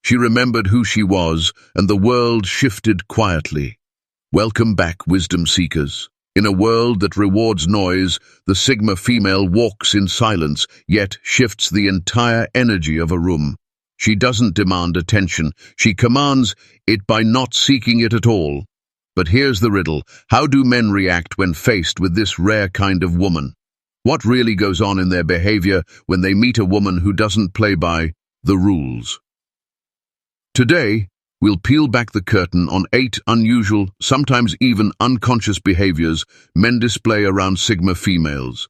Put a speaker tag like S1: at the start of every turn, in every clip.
S1: She remembered who she was, and the world shifted quietly. Welcome back, wisdom seekers. In a world that rewards noise, the Sigma female walks in silence, yet shifts the entire energy of a room. She doesn't demand attention. She commands it by not seeking it at all. But here's the riddle. How do men react when faced with this rare kind of woman? What really goes on in their behavior when they meet a woman who doesn't play by the rules? Today, we'll peel back the curtain on 8 unusual, sometimes even unconscious behaviors men display around Sigma females.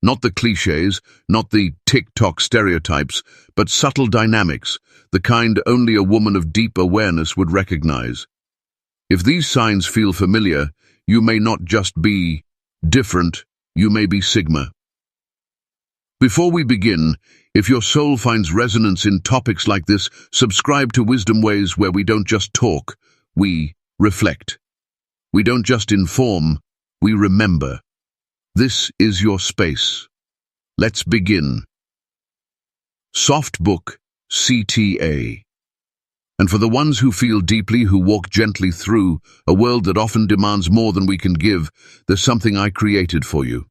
S1: Not the cliches, not the TikTok stereotypes, but subtle dynamics, the kind only a woman of deep awareness would recognize. If these signs feel familiar, you may not just be different, you may be Sigma. Before we begin, if your soul finds resonance in topics like this, subscribe to Wisdom Ways, where we don't just talk, we reflect. We don't just inform, we remember. This is your space. Let's begin. Soft Book, CTA. And for the ones who feel deeply, who walk gently through a world that often demands more than we can give, there's something I created for you.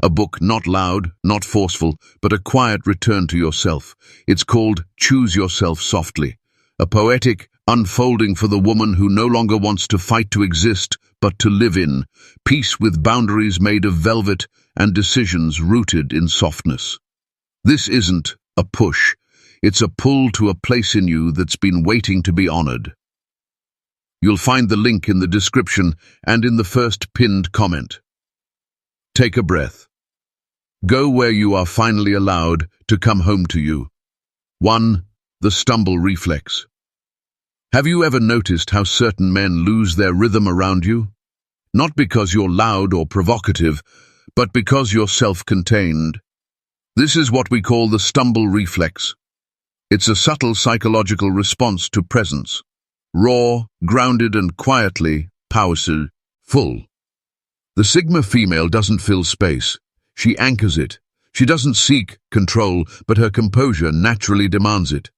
S1: A book not loud, not forceful, but a quiet return to yourself. It's called Choose Yourself Softly, a poetic unfolding for the woman who no longer wants to fight to exist, but to live in peace, with boundaries made of velvet and decisions rooted in softness. This isn't a push. It's a pull to a place in you that's been waiting to be honored. You'll find the link in the description and in the first pinned comment. Take a breath. Go where you are finally allowed to come home to you. 1. The stumble reflex. Have you ever noticed how certain men lose their rhythm around you? Not because you're loud or provocative, but because you're self-contained. This is what we call the stumble reflex. It's a subtle psychological response to presence. Raw, grounded and quietly powerful, full. The Sigma female doesn't fill space. She anchors it. She doesn't seek control, but her composure naturally demands it.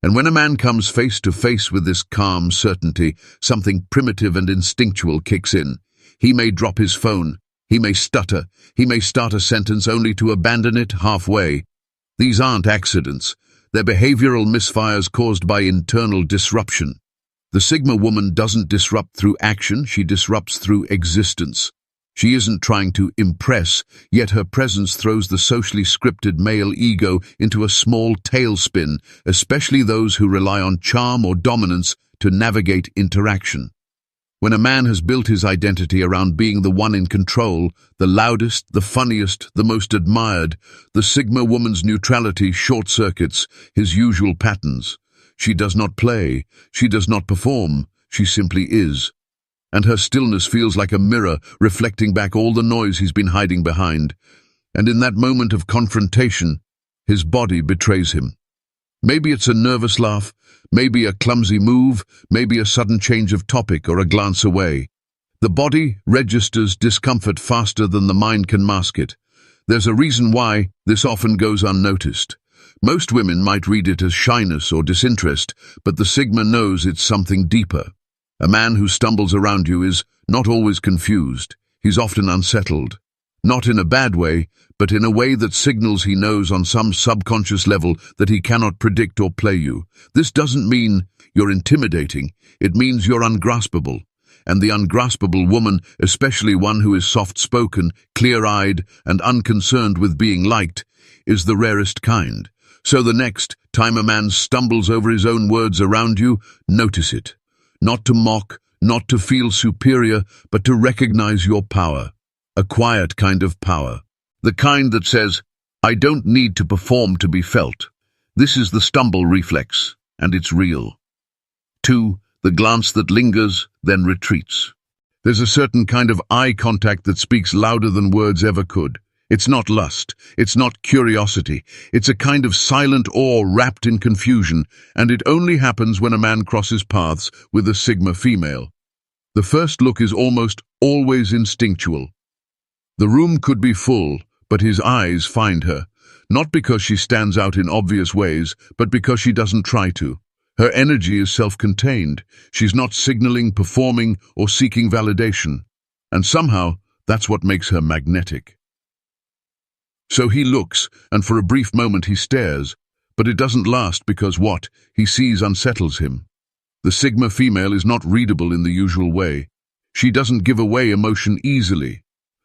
S1: And when a man comes face to face with this calm certainty, something primitive and instinctual kicks in. He may drop his phone. He may stutter. He may start a sentence only to abandon it halfway. These aren't accidents. They're behavioral misfires caused by internal disruption. The Sigma woman doesn't disrupt through action, she disrupts through existence. She isn't trying to impress, yet her presence throws the socially scripted male ego into a small tailspin, especially those who rely on charm or dominance to navigate interaction. When a man has built his identity around being the one in control, the loudest, the funniest, the most admired, the Sigma woman's neutrality short-circuits his usual patterns. She does not play, she does not perform, she simply is. And her stillness feels like a mirror reflecting back all the noise he's been hiding behind. And in that moment of confrontation, his body betrays him. Maybe it's a nervous laugh, maybe a clumsy move, maybe a sudden change of topic or a glance away. The body registers discomfort faster than the mind can mask it. There's a reason why this often goes unnoticed. Most women might read it as shyness or disinterest, but the Sigma knows it's something deeper. A man who stumbles around you is not always confused. He's often unsettled. Not in a bad way, but in a way that signals he knows on some subconscious level that he cannot predict or play you. This doesn't mean you're intimidating. It means you're ungraspable. And the ungraspable woman, especially one who is soft-spoken, clear-eyed, and unconcerned with being liked, is the rarest kind. So the next time a man stumbles over his own words around you, notice it. Not to mock, not to feel superior, but to recognize your power. A quiet kind of power. The kind that says, I don't need to perform to be felt. This is the stumble reflex, and it's real. 2. The glance that lingers, then retreats. There's a certain kind of eye contact that speaks louder than words ever could. It's not lust, it's not curiosity, it's a kind of silent awe wrapped in confusion, and it only happens when a man crosses paths with a Sigma female. The first look is almost always instinctual. The room could be full, but his eyes find her, not because she stands out in obvious ways, but because she doesn't try to. Her energy is self-contained. She's not signaling, performing, or seeking validation. And somehow, that's what makes her magnetic. So he looks, and for a brief moment he stares, but it doesn't last because what he sees unsettles him. The Sigma female is not readable in the usual way. She doesn't give away emotion easily.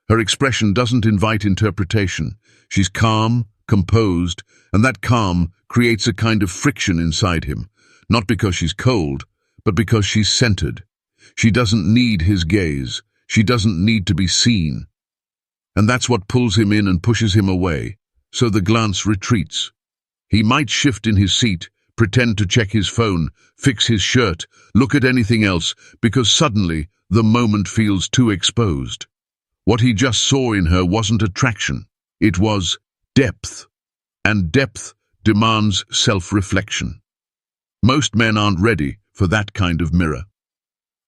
S1: Her expression doesn't invite interpretation. She's calm, composed, and that calm creates a kind of friction inside him. Not because she's cold, but because she's centered. She doesn't need his gaze. She doesn't need to be seen. And that's what pulls him in and pushes him away. So the glance retreats. He might shift in his seat, pretend to check his phone, fix his shirt, look at anything else, because suddenly the moment feels too exposed. What he just saw in her wasn't attraction. It was depth. And depth demands self-reflection. Most men aren't ready for that kind of mirror.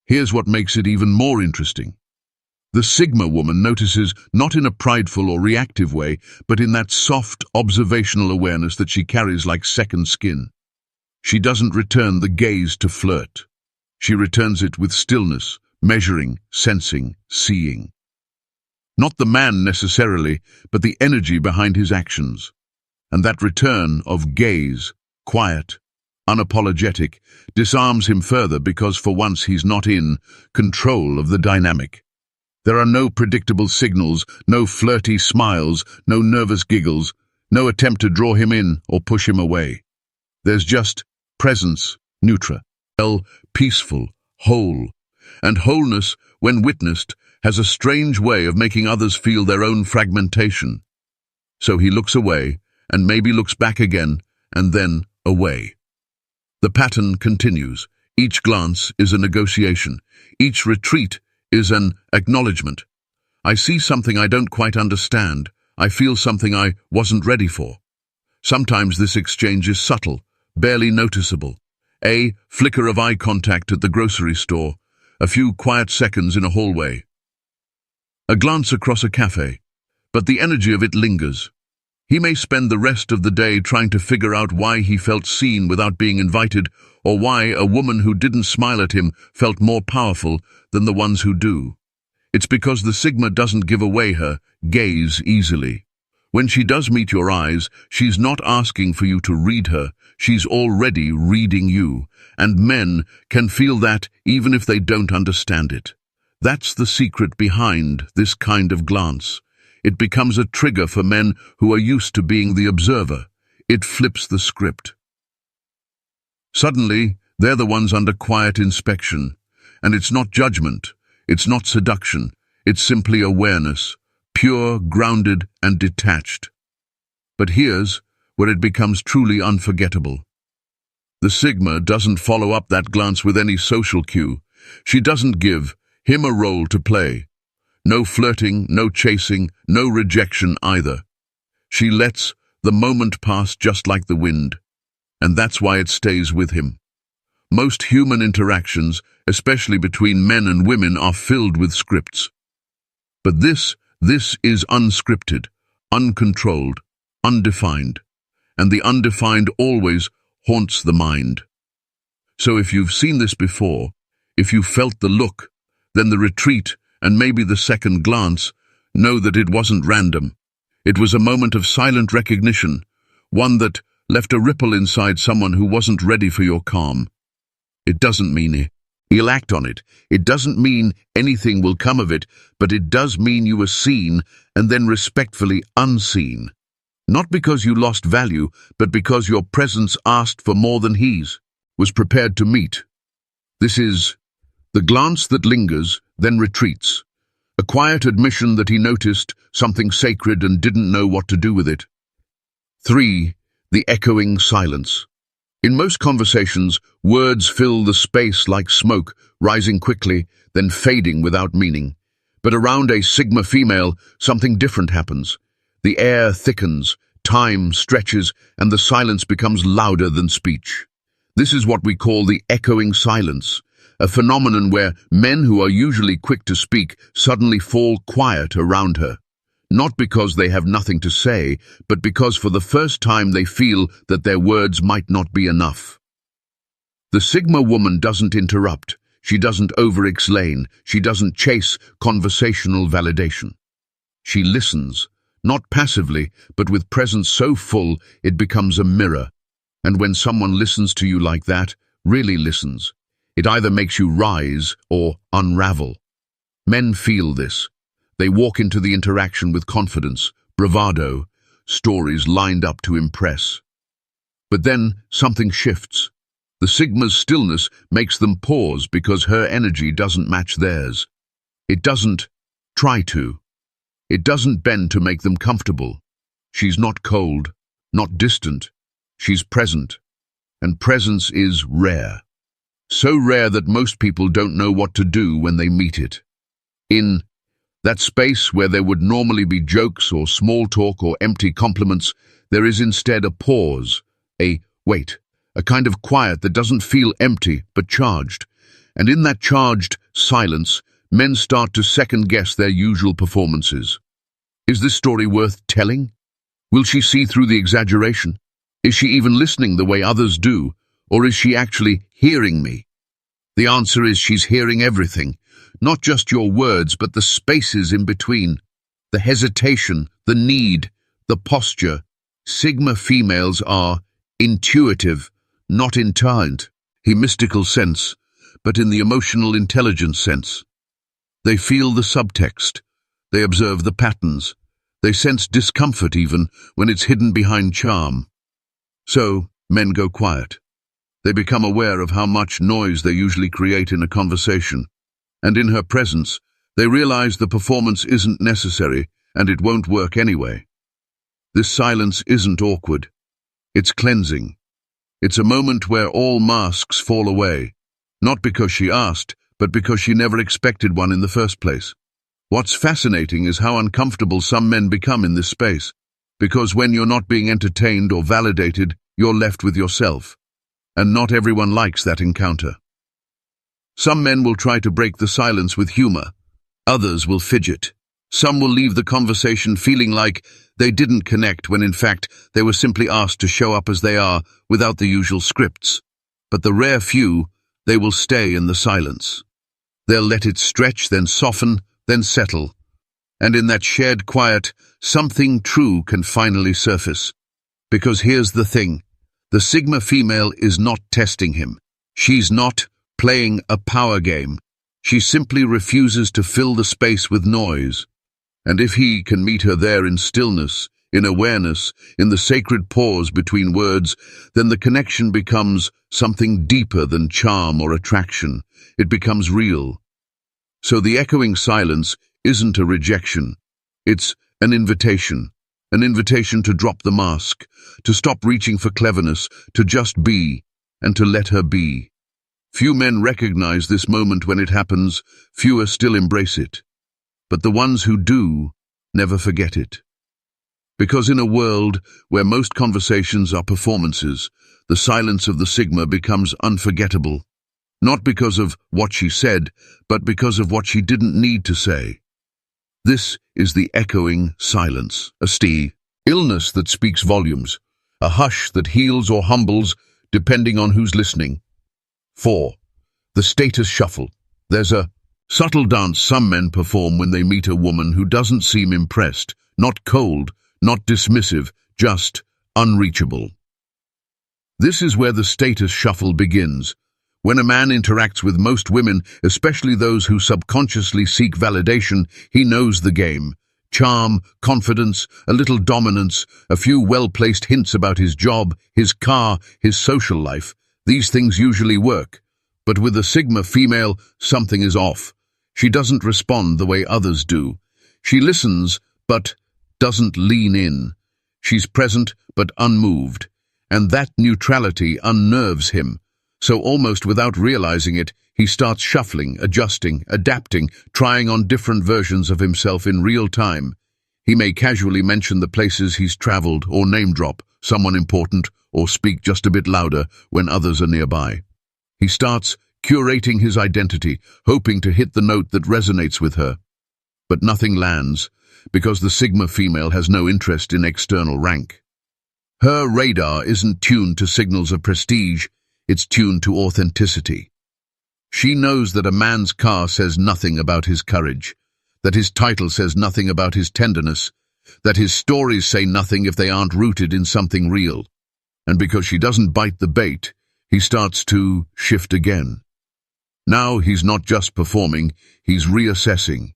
S1: Here's what makes it even more interesting. The Sigma woman notices not in a prideful or reactive way, but in that soft, observational awareness that she carries like second skin. She doesn't return the gaze to flirt. She returns it with stillness, measuring, sensing, seeing. Not the man necessarily, but the energy behind his actions. And that return of gaze, quiet, unapologetic, disarms him further because for once he's not in control of the dynamic. There are no predictable signals, no flirty smiles, no nervous giggles, no attempt to draw him in or push him away. There's just presence, neutral, peaceful, whole. And wholeness, when witnessed, has a strange way of making others feel their own fragmentation. So he looks away, and maybe looks back again, and then away. The pattern continues. Each glance is a negotiation. Each retreat is an acknowledgement. I see something I don't quite understand. I feel something I wasn't ready for. Sometimes this exchange is subtle, barely noticeable. A flicker of eye contact at the grocery store, a few quiet seconds in a hallway. A glance across a cafe, but the energy of it lingers. He may spend the rest of the day trying to figure out why he felt seen without being invited, or why a woman who didn't smile at him felt more powerful than the ones who do. It's because the Sigma doesn't give away her gaze easily. When she does meet your eyes, she's not asking for you to read her, she's already reading you, and men can feel that even if they don't understand it. That's the secret behind this kind of glance. It becomes a trigger for men who are used to being the observer. It flips the script. Suddenly, they're the ones under quiet inspection. And it's not judgment, it's not seduction, it's simply awareness, pure, grounded, and detached. But here's where it becomes truly unforgettable. The Sigma doesn't follow up that glance with any social cue. She doesn't give him a role to play. No flirting, no chasing, no rejection either. She lets the moment pass just like the wind. And that's why it stays with him. Most human interactions, especially between men and women, are filled with scripts. But this is unscripted, uncontrolled, undefined. And the undefined always haunts the mind. So if you've seen this before, if you felt the look, then the retreat, and maybe the second glance, know that it wasn't random. It was a moment of silent recognition, one that left a ripple inside someone who wasn't ready for your calm. It doesn't mean he'll act on it. It doesn't mean anything will come of it, but it does mean you were seen and then respectfully unseen. Not because you lost value, but because your presence asked for more than he's was prepared to meet. This is the glance that lingers, then retreats. A quiet admission that he noticed something sacred and didn't know what to do with it. 3. The echoing silence. In most conversations, words fill the space like smoke, rising quickly, then fading without meaning. But around a Sigma female, something different happens. The air thickens, time stretches, and the silence becomes louder than speech. This is what we call the echoing silence, a phenomenon where men who are usually quick to speak suddenly fall quiet around her. Not because they have nothing to say, but because for the first time they feel that their words might not be enough. The Sigma woman doesn't interrupt. She doesn't over-explain. She doesn't chase conversational validation. She listens, not passively, but with presence so full it becomes a mirror. And when someone listens to you like that, really listens, it either makes you rise or unravel. Men feel this. They walk into the interaction with confidence, bravado, stories lined up to impress. But then something shifts. The Sigma's stillness makes them pause because her energy doesn't match theirs. It doesn't try to. It doesn't bend to make them comfortable. She's not cold, not distant. She's present. And presence is rare. So rare that most people don't know what to do when they meet it. In that space where there would normally be jokes or small talk or empty compliments, there is instead a pause, a wait, a kind of quiet that doesn't feel empty but charged. And in that charged silence, men start to second-guess their usual performances. Is this story worth telling? Will she see through the exaggeration? Is she even listening the way others do? Or is she actually hearing me? The answer is she's hearing everything, not just your words, but the spaces in between, the hesitation, the need, the posture. Sigma females are intuitive, not intelligent, in mystical sense, but in the emotional intelligence sense. They feel the subtext. They observe the patterns. They sense discomfort even when it's hidden behind charm. So, men go quiet. They become aware of how much noise they usually create in a conversation. And in her presence, they realize the performance isn't necessary and it won't work anyway. This silence isn't awkward. It's cleansing. It's a moment where all masks fall away, not because she asked, but because she never expected one in the first place. What's fascinating is how uncomfortable some men become in this space, because when you're not being entertained or validated, you're left with yourself. And not everyone likes that encounter. Some men will try to break the silence with humor. Others will fidget. Some will leave the conversation feeling like they didn't connect when in fact they were simply asked to show up as they are without the usual scripts. But the rare few, they will stay in the silence. They'll let it stretch, then soften, then settle. And in that shared quiet, something true can finally surface. Because here's the thing. The Sigma female is not testing him. She's not playing a power game. She simply refuses to fill the space with noise. And if he can meet her there in stillness, in awareness, in the sacred pause between words, then the connection becomes something deeper than charm or attraction. It becomes real. So the echoing silence isn't a rejection. It's an invitation to drop the mask, to stop reaching for cleverness, to just be, and to let her be. Few men recognize this moment when it happens, fewer still embrace it. But the ones who do never forget it. Because in a world where most conversations are performances, the silence of the Sigma becomes unforgettable. Not because of what she said, but because of what she didn't need to say. This is the echoing silence, a illness that speaks volumes, a hush that heals or humbles, depending on who's listening. 4. The status shuffle. There's a subtle dance some men perform when they meet a woman who doesn't seem impressed, not cold, not dismissive, just unreachable. This is where the status shuffle begins. When a man interacts with most women, especially those who subconsciously seek validation, he knows the game. Charm, confidence, a little dominance, a few well-placed hints about his job, his car, his social life. These things usually work. But with a Sigma female, something is off. She doesn't respond the way others do. She listens, but doesn't lean in. She's present, but unmoved. And that neutrality unnerves him. So almost without realizing it, he starts shuffling, adjusting, adapting, trying on different versions of himself in real time. He may casually mention the places he's traveled, or name drop someone important, or speak just a bit louder when others are nearby. He starts curating his identity, hoping to hit the note that resonates with her. But nothing lands, because the Sigma female has no interest in external rank. Her radar isn't tuned to signals of prestige. It's tuned to authenticity. She knows that a man's car says nothing about his courage, that his title says nothing about his tenderness, that his stories say nothing if they aren't rooted in something real. And because she doesn't bite the bait, he starts to shift again. Now he's not just performing, he's reassessing.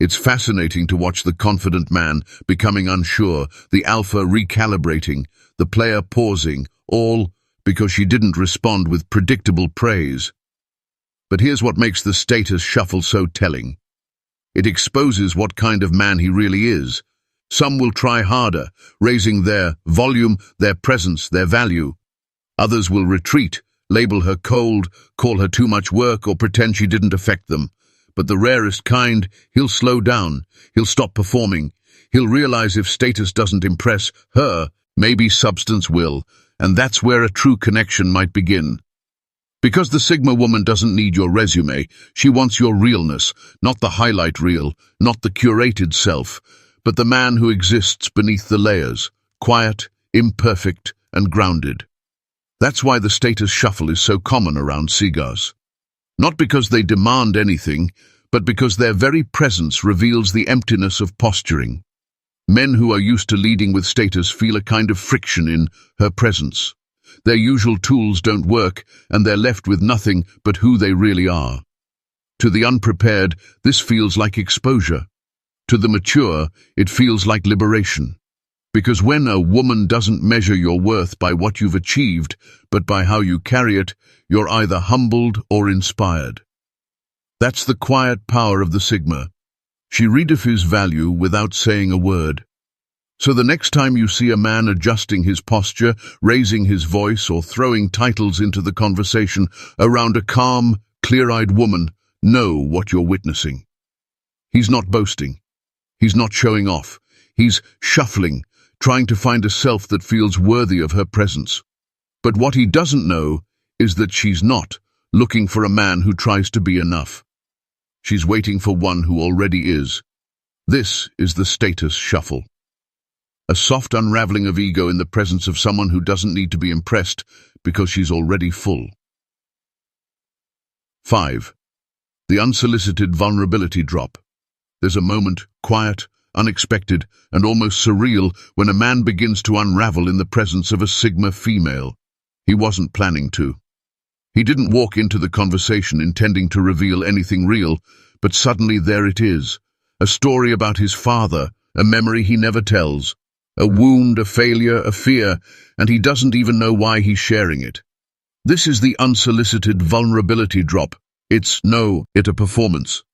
S1: It's fascinating to watch the confident man becoming unsure, the alpha recalibrating, the player pausing, all because she didn't respond with predictable praise. But here's what makes the status shuffle so telling. It exposes what kind of man he really is. Some will try harder, raising their volume, their presence, their value. Others will retreat, label her cold, call her too much work, or pretend she didn't affect them. But the rarest kind, he'll slow down, he'll stop performing. He'll realize if status doesn't impress her, maybe substance will, and that's where a true connection might begin. Because the Sigma woman doesn't need your resume, she wants your realness, not the highlight reel, not the curated self, but the man who exists beneath the layers, quiet, imperfect, and grounded. That's why the status shuffle is so common around Sigas. Not because they demand anything, but because their very presence reveals the emptiness of posturing. Men who are used to leading with status feel a kind of friction in her presence. Their usual tools don't work, and they're left with nothing but who they really are. To the unprepared, this feels like exposure. To the mature, it feels like liberation. Because when a woman doesn't measure your worth by what you've achieved, but by how you carry it, you're either humbled or inspired. That's the quiet power of the Sigma. She redefines value without saying a word. So the next time you see a man adjusting his posture, raising his voice, or throwing titles into the conversation around a calm, clear-eyed woman, know what you're witnessing. He's not boasting. He's not showing off. He's shuffling, trying to find a self that feels worthy of her presence. But what he doesn't know is that she's not looking for a man who tries to be enough. She's waiting for one who already is. This is the status shuffle. A soft unraveling of ego in the presence of someone who doesn't need to be impressed because she's already full. 5. The unsolicited vulnerability drop. There's a moment, quiet, unexpected, and almost surreal, when a man begins to unravel in the presence of a Sigma female. He wasn't planning to. He didn't walk into the conversation intending to reveal anything real, but suddenly there it is. A story about his father, a memory he never tells, a wound, a failure, a fear, and he doesn't even know why he's sharing it. This is the unsolicited vulnerability drop. It's a performance.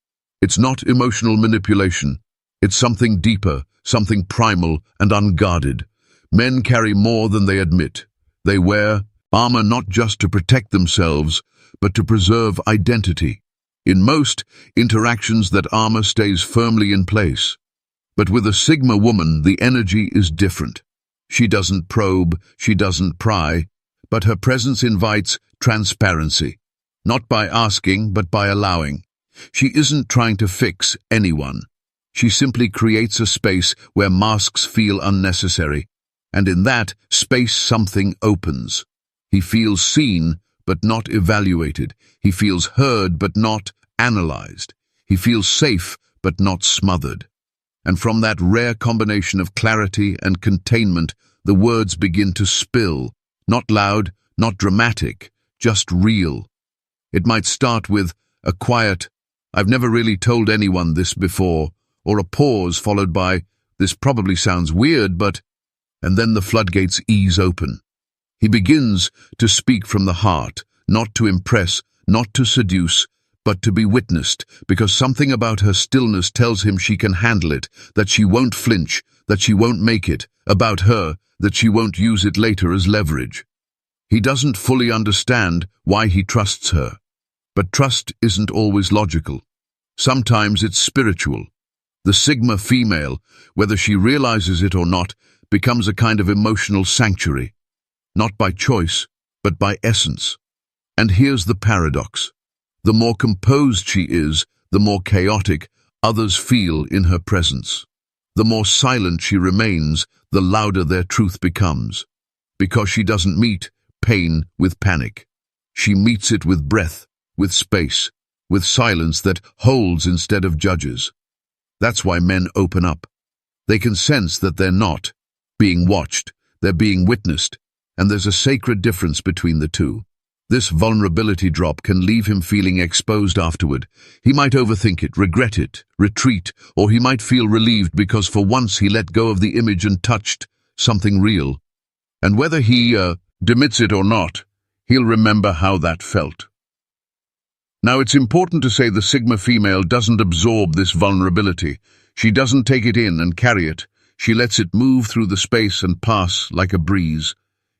S1: It's not emotional manipulation. It's something deeper, something primal and unguarded. Men carry more than they admit. They wear armor not just to protect themselves, but to preserve identity. In most interactions, that armor stays firmly in place. But with a Sigma woman, the energy is different. She doesn't probe, she doesn't pry, but her presence invites transparency. Not by asking, but by allowing. She isn't trying to fix anyone. She simply creates a space where masks feel unnecessary. And in that space, something opens. He feels seen, but not evaluated. He feels heard, but not analyzed. He feels safe, but not smothered. And from that rare combination of clarity and containment, the words begin to spill. Not loud, not dramatic, just real. It might start with a quiet, "I've never really told anyone this before," or a pause followed by, "This probably sounds weird, but..." And then the floodgates ease open. He begins to speak from the heart, not to impress, not to seduce, but to be witnessed, because something about her stillness tells him she can handle it, that she won't flinch, that she won't make it about her, that she won't use it later as leverage. He doesn't fully understand why he trusts her. But trust isn't always logical. Sometimes it's spiritual. The Sigma female, whether she realizes it or not, becomes a kind of emotional sanctuary. Not by choice, but by essence. And here's the paradox. The more composed she is, the more chaotic others feel in her presence. The more silent she remains, the louder their truth becomes. Because she doesn't meet pain with panic. She meets it with breath, with space, with silence that holds instead of judges. That's why men open up. They can sense that they're not being watched, they're being witnessed, and there's a sacred difference between the two. This vulnerability drop can leave him feeling exposed afterward. He might overthink it, regret it, retreat, or he might feel relieved because for once he let go of the image and touched something real. And whether he demits it or not, he'll remember how that felt. Now, it's important to say the Sigma female doesn't absorb this vulnerability. She doesn't take it in and carry it. She lets it move through the space and pass like a breeze.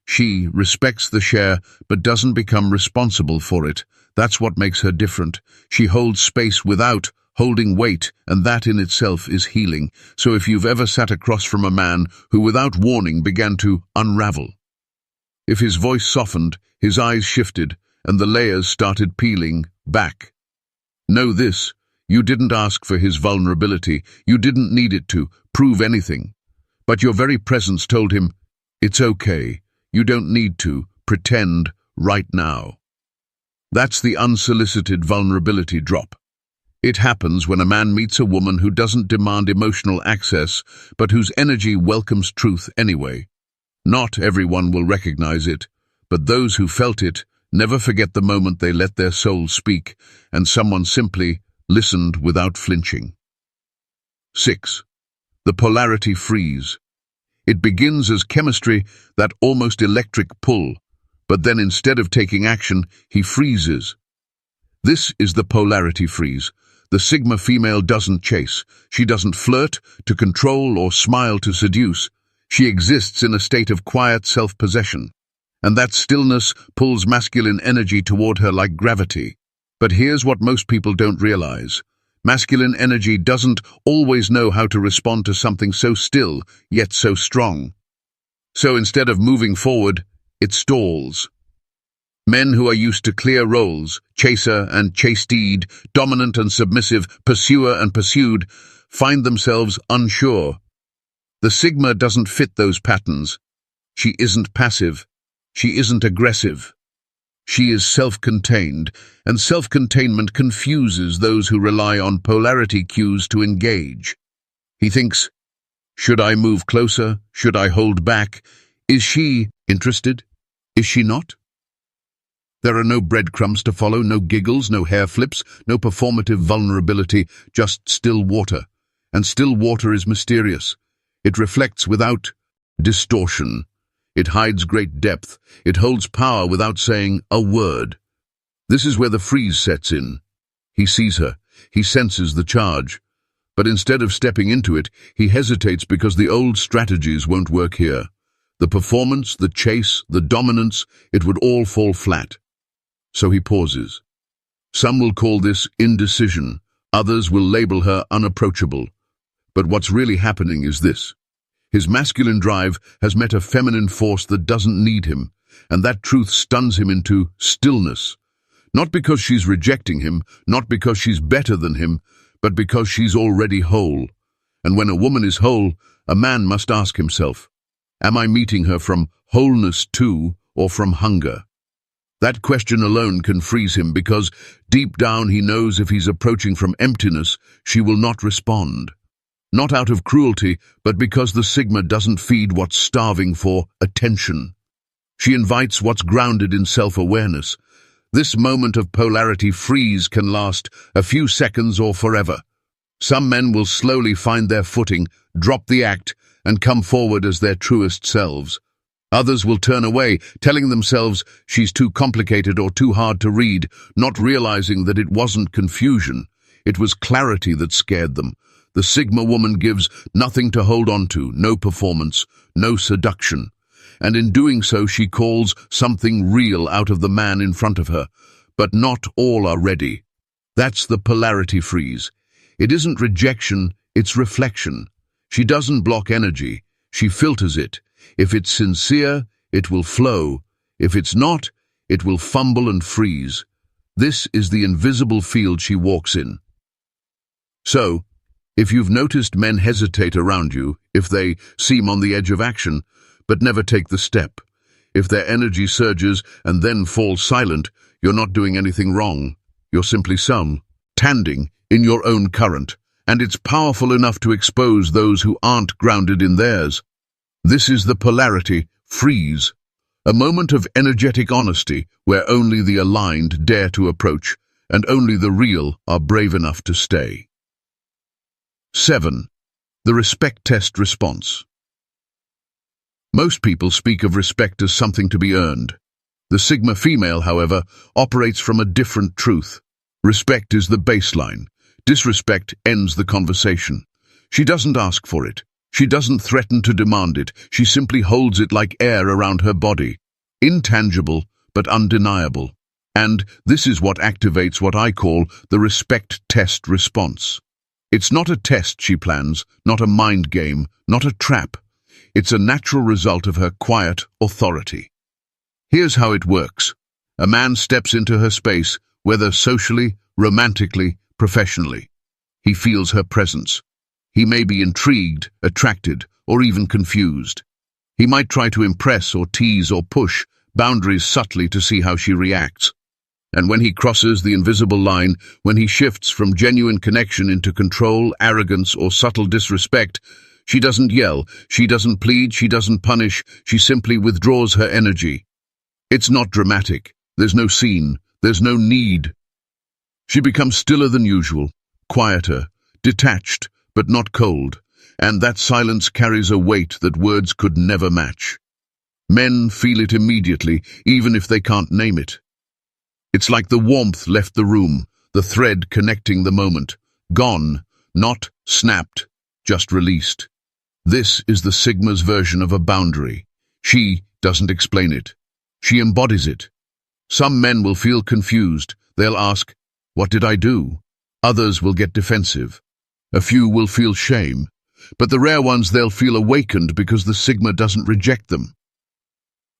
S1: She respects the share, but doesn't become responsible for it. That's what makes her different. She holds space without holding weight, and that in itself is healing. So if you've ever sat across from a man who without warning began to unravel, if his voice softened, his eyes shifted, and the layers started peeling back, know this: you didn't ask for his vulnerability. You didn't need it to prove anything. But your very presence told him, it's okay. You don't need to pretend right now. That's the unsolicited vulnerability drop. It happens when a man meets a woman who doesn't demand emotional access, but whose energy welcomes truth anyway. Not everyone will recognize it, but those who felt it never forget the moment they let their soul speak, and someone simply listened without flinching. 6. The polarity freeze. It begins as chemistry, that almost electric pull, but then instead of taking action, he freezes. This is the polarity freeze. The Sigma female doesn't chase. She doesn't flirt to control or smile to seduce. She exists in a state of quiet self-possession, and that stillness pulls masculine energy toward her like gravity. But here's what most people don't realize. Masculine energy doesn't always know how to respond to something so still, yet so strong. So instead of moving forward, it stalls. Men who are used to clear roles, chaser and chased, dominant and submissive, pursuer and pursued, find themselves unsure. The Sigma doesn't fit those patterns. She isn't passive. She isn't aggressive. She is self-contained, and self-containment confuses those who rely on polarity cues to engage. He thinks, should I move closer? Should I hold back? Is she interested? Is she not? There are no breadcrumbs to follow, no giggles, no hair flips, no performative vulnerability, just still water. And still water is mysterious. It reflects without distortion. It hides great depth. It holds power without saying a word. This is where the freeze sets in. He sees her. He senses the charge. But instead of stepping into it, he hesitates because the old strategies won't work here. The performance, the chase, the dominance, it would all fall flat. So he pauses. Some will call this indecision. Others will label her unapproachable. But what's really happening is this. His masculine drive has met a feminine force that doesn't need him, and that truth stuns him into stillness. Not because she's rejecting him, not because she's better than him, but because she's already whole. And when a woman is whole, a man must ask himself, am I meeting her from wholeness too, or from hunger? That question alone can freeze him because deep down he knows if he's approaching from emptiness, she will not respond. Not out of cruelty, but because the Sigma doesn't feed what's starving for attention. She invites what's grounded in self-awareness. This moment of polarity freeze can last a few seconds or forever. Some men will slowly find their footing, drop the act, and come forward as their truest selves. Others will turn away, telling themselves she's too complicated or too hard to read, not realizing that it wasn't confusion. It was clarity that scared them. The Sigma woman gives nothing to hold on to, no performance, no seduction. And in doing so, she calls something real out of the man in front of her. But not all are ready. That's the polarity freeze. It isn't rejection, it's reflection. She doesn't block energy, she filters it. If it's sincere, it will flow. If it's not, it will fumble and freeze. This is the invisible field she walks in. So, if you've noticed men hesitate around you, if they seem on the edge of action, but never take the step, if their energy surges and then falls silent, You're not doing anything wrong. You're simply standing in your own current, and it's powerful enough to expose those who aren't grounded in theirs. This is the polarity freeze, a moment of energetic honesty where only the aligned dare to approach, and only the real are brave enough to stay. 7. The respect test response. Most people speak of respect as something to be earned. The Sigma female, however, operates from a different truth. Respect is the baseline. Disrespect ends the conversation. She doesn't ask for it. She doesn't threaten to demand it. She simply holds it like air around her body. Intangible, but undeniable. And this is what activates what I call the respect test response. It's not a test she plans, not a mind game, not a trap. It's a natural result of her quiet authority. Here's how it works. A man steps into her space, whether socially, romantically, professionally. He feels her presence. He may be intrigued, attracted, or even confused. He might try to impress or tease or push boundaries subtly to see how she reacts. And when he crosses the invisible line, when he shifts from genuine connection into control, arrogance, or subtle disrespect, she doesn't yell, she doesn't plead, she doesn't punish, she simply withdraws her energy. It's not dramatic. There's no scene. There's no need. She becomes stiller than usual, quieter, detached, but not cold, and that silence carries a weight that words could never match. Men feel it immediately, even if they can't name it. It's like the warmth left the room, the thread connecting the moment. Gone, not snapped, just released. This is the Sigma's version of a boundary. She doesn't explain it. She embodies it. Some men will feel confused. They'll ask, "What did I do?" Others will get defensive. A few will feel shame. But the rare ones, they'll feel awakened because the Sigma doesn't reject them.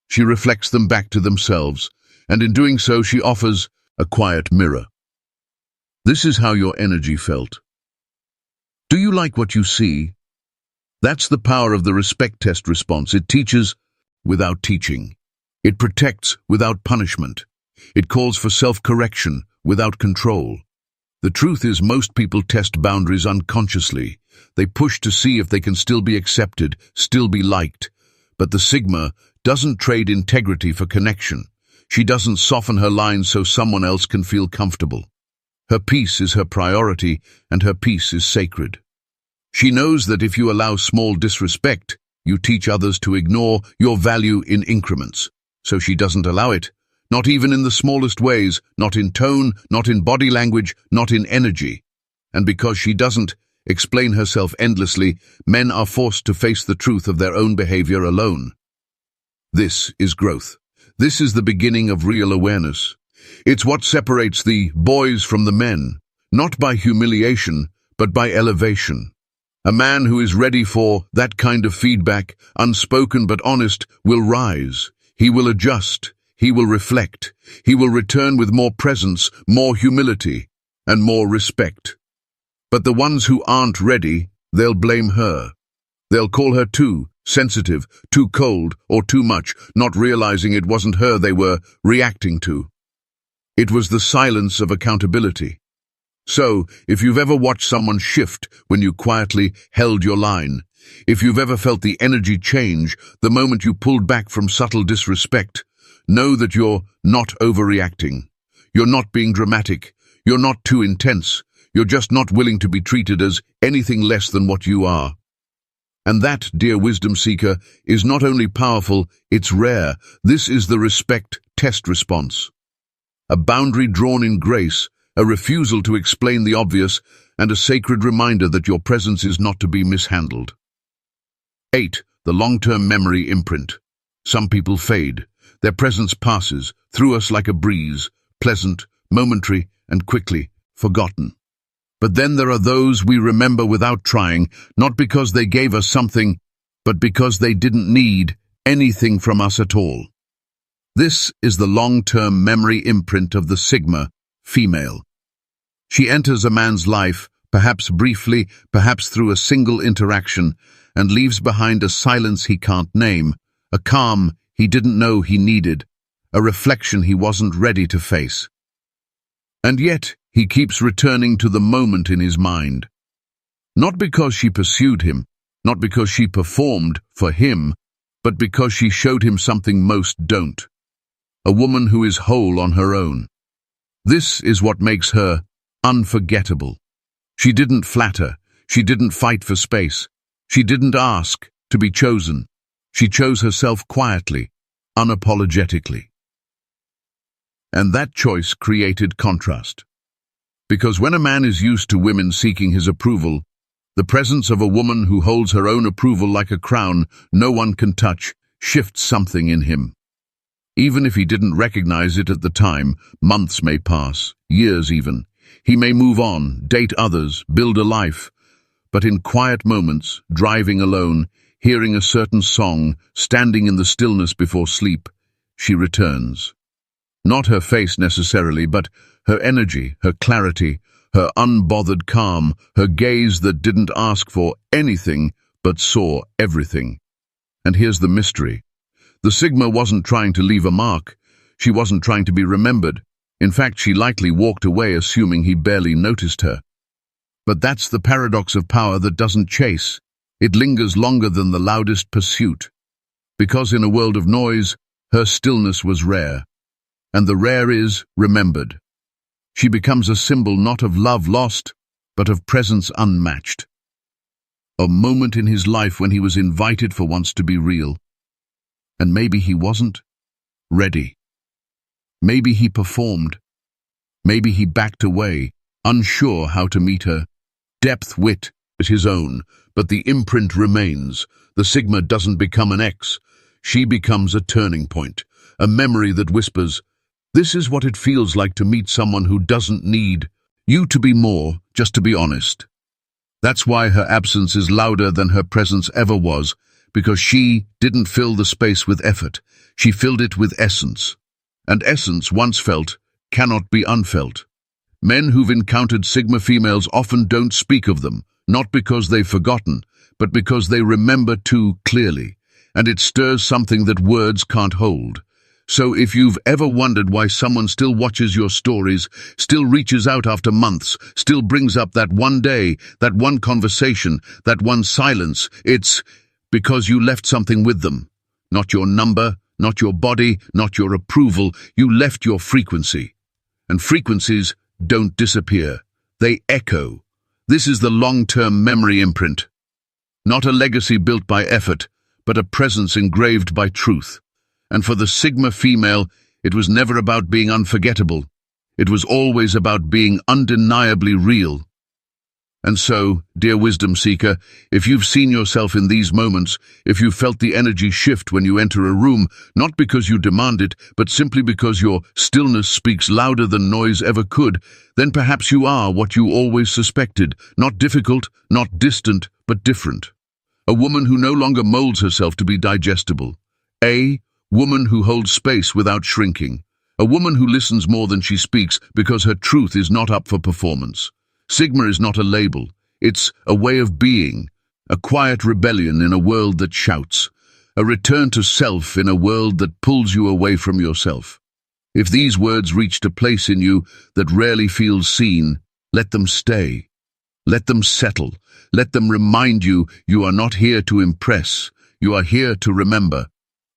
S1: She reflects them back to themselves, and in doing so she offers a quiet mirror. This is how your energy felt. Do you like what you see? That's the power of the respect test response. It teaches without teaching. It protects without punishment. It calls for self-correction without control. The truth is, most people test boundaries unconsciously. They push to see if they can still be accepted, still be liked. But the Sigma doesn't trade integrity for connection. She doesn't soften her lines so someone else can feel comfortable. Her peace is her priority, and her peace is sacred. She knows that if you allow small disrespect, you teach others to ignore your value in increments. So she doesn't allow it, not even in the smallest ways, not in tone, not in body language, not in energy. And because she doesn't explain herself endlessly, men are forced to face the truth of their own behavior alone. This is growth. This is the beginning of real awareness. It's what separates the boys from the men, not by humiliation, but by elevation. A man who is ready for that kind of feedback, unspoken but honest, will rise. He will adjust. He will reflect. He will return with more presence, more humility, and more respect. But the ones who aren't ready, they'll blame her. They'll call her too sensitive, too cold, or too much, not realizing it wasn't her they were reacting to. It was the silence of accountability. So, if you've ever watched someone shift when you quietly held your line, if you've ever felt the energy change the moment you pulled back from subtle disrespect, know that you're not overreacting. You're not being dramatic. You're not too intense. You're just not willing to be treated as anything less than what you are. And that, dear wisdom seeker, is not only powerful, it's rare. This is the respect test response. A boundary drawn in grace, a refusal to explain the obvious, and a sacred reminder that your presence is not to be mishandled. 8. The long-term memory imprint. Some people fade. Their presence passes through us like a breeze, pleasant, momentary, and quickly forgotten. But then there are those we remember without trying, not because they gave us something, but because they didn't need anything from us at all. This is the long-term memory imprint of the Sigma female. She enters a man's life, perhaps briefly, perhaps through a single interaction, and leaves behind a silence he can't name, a calm he didn't know he needed, a reflection he wasn't ready to face. And yet, he keeps returning to the moment in his mind. Not because she pursued him, not because she performed for him, but because she showed him something most don't. A woman who is whole on her own. This is what makes her unforgettable. She didn't flatter. She didn't fight for space. She didn't ask to be chosen. She chose herself quietly, unapologetically. And that choice created contrast. Because when a man is used to women seeking his approval, the presence of a woman who holds her own approval like a crown no one can touch shifts something in him. Even if he didn't recognize it at the time, months may pass, years even. He may move on, date others, build a life. But in quiet moments, driving alone, hearing a certain song, standing in the stillness before sleep, she returns. Not her face necessarily, but her energy, her clarity, her unbothered calm, her gaze that didn't ask for anything but saw everything. And here's the mystery. The Sigma wasn't trying to leave a mark. She wasn't trying to be remembered. In fact, she likely walked away assuming he barely noticed her. But that's the paradox of power that doesn't chase. It lingers longer than the loudest pursuit. Because in a world of noise, her stillness was rare. And the rare is remembered. She becomes a symbol not of love lost, but of presence unmatched. A moment in his life when he was invited for once to be real. And maybe he wasn't ready. Maybe he performed. Maybe he backed away, unsure how to meet her. Depth, wit is his own, but the imprint remains. The Sigma doesn't become an X. She becomes a turning point, a memory that whispers, "This is what it feels like to meet someone who doesn't need you to be more, just to be honest." That's why her absence is louder than her presence ever was, because she didn't fill the space with effort. She filled it with essence. And essence, once felt, cannot be unfelt. Men who've encountered Sigma females often don't speak of them, not because they've forgotten, but because they remember too clearly, and it stirs something that words can't hold. So if you've ever wondered why someone still watches your stories, still reaches out after months, still brings up that one day, that one conversation, that one silence, it's because you left something with them. Not your number, not your body, not your approval. You left your frequency. And frequencies don't disappear. They echo. This is the long-term memory imprint. Not a legacy built by effort, but a presence engraved by truth. And for the Sigma female, it was never about being unforgettable. It was always about being undeniably real. And so, dear wisdom seeker, if you've seen yourself in these moments, if you've felt the energy shift when you enter a room, not because you demand it, but simply because your stillness speaks louder than noise ever could, then perhaps you are what you always suspected, not difficult, not distant, but different. A woman who no longer molds herself to be digestible. A woman who holds space without shrinking. A woman who listens more than she speaks because her truth is not up for performance. Sigma is not a label. It's a way of being, a quiet rebellion in a world that shouts, a return to self in a world that pulls you away from yourself. If these words reached a place in you that rarely feels seen, let them stay. Let them settle. Let them remind you you are not here to impress. You are here to remember.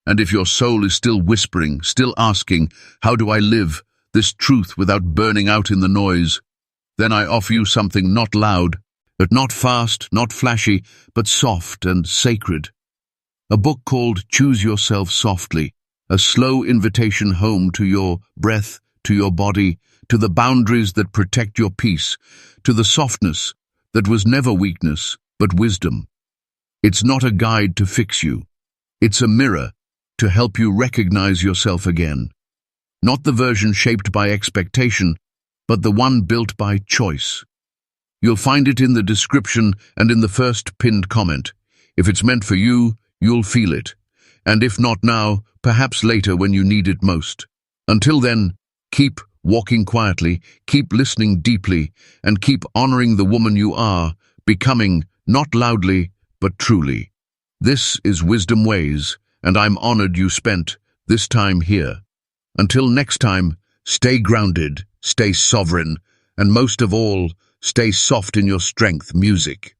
S1: And if your soul is still whispering, still asking, how do I live this truth without burning out in the noise? Then I offer you something not loud, but not fast, not flashy, but soft and sacred. A book called Choose Yourself Softly, a slow invitation home to your breath, to your body, to the boundaries that protect your peace, to the softness that was never weakness, but wisdom. It's not a guide to fix you. It's a mirror to help you recognize yourself again. Not the version shaped by expectation, but the one built by choice. You'll find it in the description and in the first pinned comment. If it's meant for you, you'll feel it. And if not now, perhaps later when you need it most. Until then, keep walking quietly, keep listening deeply, and keep honoring the woman you are, becoming, not loudly, but truly. This is Wisdom Ways, and I'm honored you spent this time here. Until next time, stay grounded, stay sovereign, and most of all, stay soft in your strength, music.